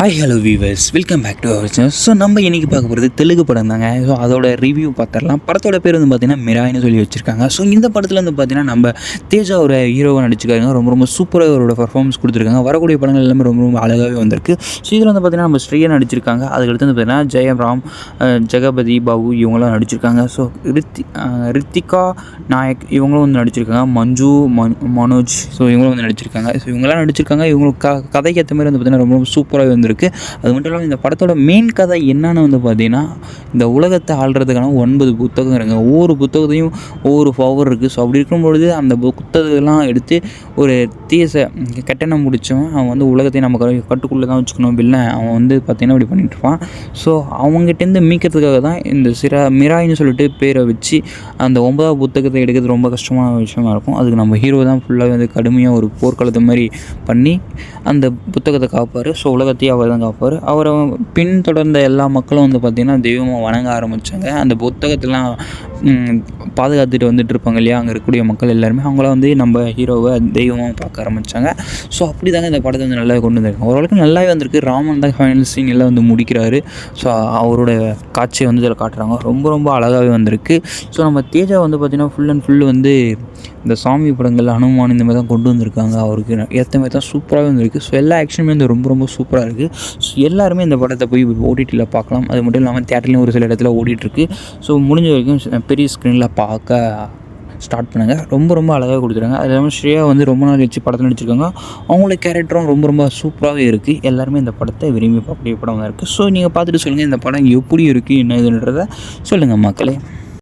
Hi hello viewers, welcome back to our channel. So நம்ம இன்றைக்கி பார்க்க போகிறது தெலுங்கு படம் தாங்க. ஸோ அதோட ரிவ்யூ பார்த்துடலாம். படத்தோட பேர் வந்து பார்த்திங்கன்னா மிராய்னு சொல்லி வச்சுருக்காங்க. ஸோ இந்த படத்தில் வந்து பார்த்திங்கன்னா நம்ம தேஜா ஒரு ஹீரோவாக நடிச்சிருக்காங்க. ரொம்ப ரொம்ப சூப்பராக அவரோட பர்ஃபார்மன்ஸ் கொடுத்துருக்காங்க. வரக்கூடிய படங்கள் எல்லாமே ரொம்ப ரொம்ப அழகாகவே வந்திருக்கு. ஸோ இதில் வந்து பார்த்திங்கன்னா நம்ம ஸ்ரீயா நடிச்சிருக்காங்க. அதுக்கடுத்து வந்து பார்த்திங்கன்னா ஜெயராம், ஜெகபதி பாபு இவங்களாம் நடிச்சிருக்காங்க. ஸோ ரித்திகா நாயக் இவங்களும் வந்து நடிச்சிருக்காங்க. மஞ்சு மனோஜ் ஸோ இவங்களும் வந்து நடிச்சிருக்காங்க. ஸோ இவங்களாம் நடிச்சிருக்காங்க. இவங்களுக்கு கதைக்கு ஏற்ற மாதிரி வந்து பார்த்திங்கன்னா ரொம்ப ரொம்ப சூப்பராகவே வந்திருக்கு. அது மட்டும் இல்லாமல் இந்த படத்தோட மெயின் கதை என்னன்னு வந்து பார்த்தீங்கன்னா, இந்த உலகத்தை ஆள்றதுக்கான 9 புத்தகம் இருக்குங்க. ஒவ்வொரு புத்தகத்தையும் ஒவ்வொரு பவர் இருக்குது. ஸோ அப்படி இருக்கும்பொழுது அந்த புத்தகத்தெல்லாம் எடுத்து ஒரு கெட்டணம் முடித்தவன் அவன் வந்து உலகத்தையும் நம்ம கட்டுக்குள்ளே தான் வச்சுக்கணும் வில்லன் அவன் வந்து பார்த்திங்கன்னா இப்படி பண்ணிட்டுருப்பான். ஸோ அவங்ககிட்டேருந்து மீட்கிறதுக்காக தான் இந்த மிராய்னு சொல்லிட்டு பேரை வச்சு அந்த 9வது புத்தகத்தை எடுக்கிறது ரொம்ப கஷ்டமான விஷயமா இருக்கும். அதுக்கு நம்ம ஹீரோ தான் ஃபுல்லாகவே வந்து கடுமையாக ஒரு போர்க்களத்து மாதிரி பண்ணி அந்த புத்தகத்தை காப்பார். ஸோ உலகத்தையும் அவர் தான் காப்பார். அவரை பின்தொடர்ந்த எல்லா மக்களும் வந்து பார்த்திங்கன்னா தெய்வமாக வணங்க ஆரம்பித்தாங்க. அந்த புத்தகத்தெல்லாம் பாதுகாத்துட்டு வந்துட்டு இருப்பாங்க இல்லையா, அங்கே இருக்கக்கூடிய மக்கள் எல்லாருமே அவங்களாம் வந்து நம்ம ஹீரோவை தெய்வமாக பார்க்க ஆரம்பித்தாங்க. ஸோ அப்படி தாங்க இந்த படத்தை வந்து நல்லா கொண்டு வந்திருக்காங்க. ஓரளவுக்கு நல்லாவே வந்திருக்கு. ராமன் தான் ஃபைனல் சீன் எல்லாம் வந்து முடிக்கிறாரு. ஸோ அவரோட காட்சியை வந்து இதில் காட்டுறாங்க. ரொம்ப ரொம்ப அழகாகவே வந்திருக்கு. ஸோ நம்ம தேஜா வந்து பார்த்திங்கன்னா ஃபுல் அண்ட் ஃபுல் வந்து இந்த சாமி படங்கள் அனுமான் இந்த மாதிரி தான் கொண்டு வந்திருக்காங்க. அவருக்கு ஏற்ற மாதிரி தான் சூப்பராகவே வந்திருக்கு. ஸோ எல்லா ஆக்ஷனுமே வந்து ரொம்ப ரொம்ப சூப்பராக இருக்குது. ஸோ எல்லாருமே இந்த படத்தை போய் ஓடிடியில் பார்க்கலாம். அது மட்டும் இல்லாமல் தியேட்டர்லேயும் ஒரு சில இடத்துல ஓடிட்டுருக்கு. ஸோ முடிஞ்ச வரைக்கும் பெரிய ஸ்க்ரீனில் பார்க்க ஸ்டார்ட் பண்ணுங்க. ரொம்ப ரொம்ப அழகாக கொடுத்துருக்காங்க. அது இல்லாமல் ஸ்ரேயா வந்து ரொம்ப நாள் கழிச்சு படத்தில் நடிச்சிருக்காங்க. அவங்களோட கேரக்டரும் ரொம்ப ரொம்ப சூப்பராகவே இருக்குது. எல்லாருமே இந்த படத்தை விரும்பி பார்க்கக்கூடிய படம் தான் இருக்குது. ஸோ நீங்கள் பார்த்துட்டு சொல்லுங்கள் இந்த படம் எப்படி இருக்குது என்ன இதுன்றதை சொல்லுங்கள் மக்களே.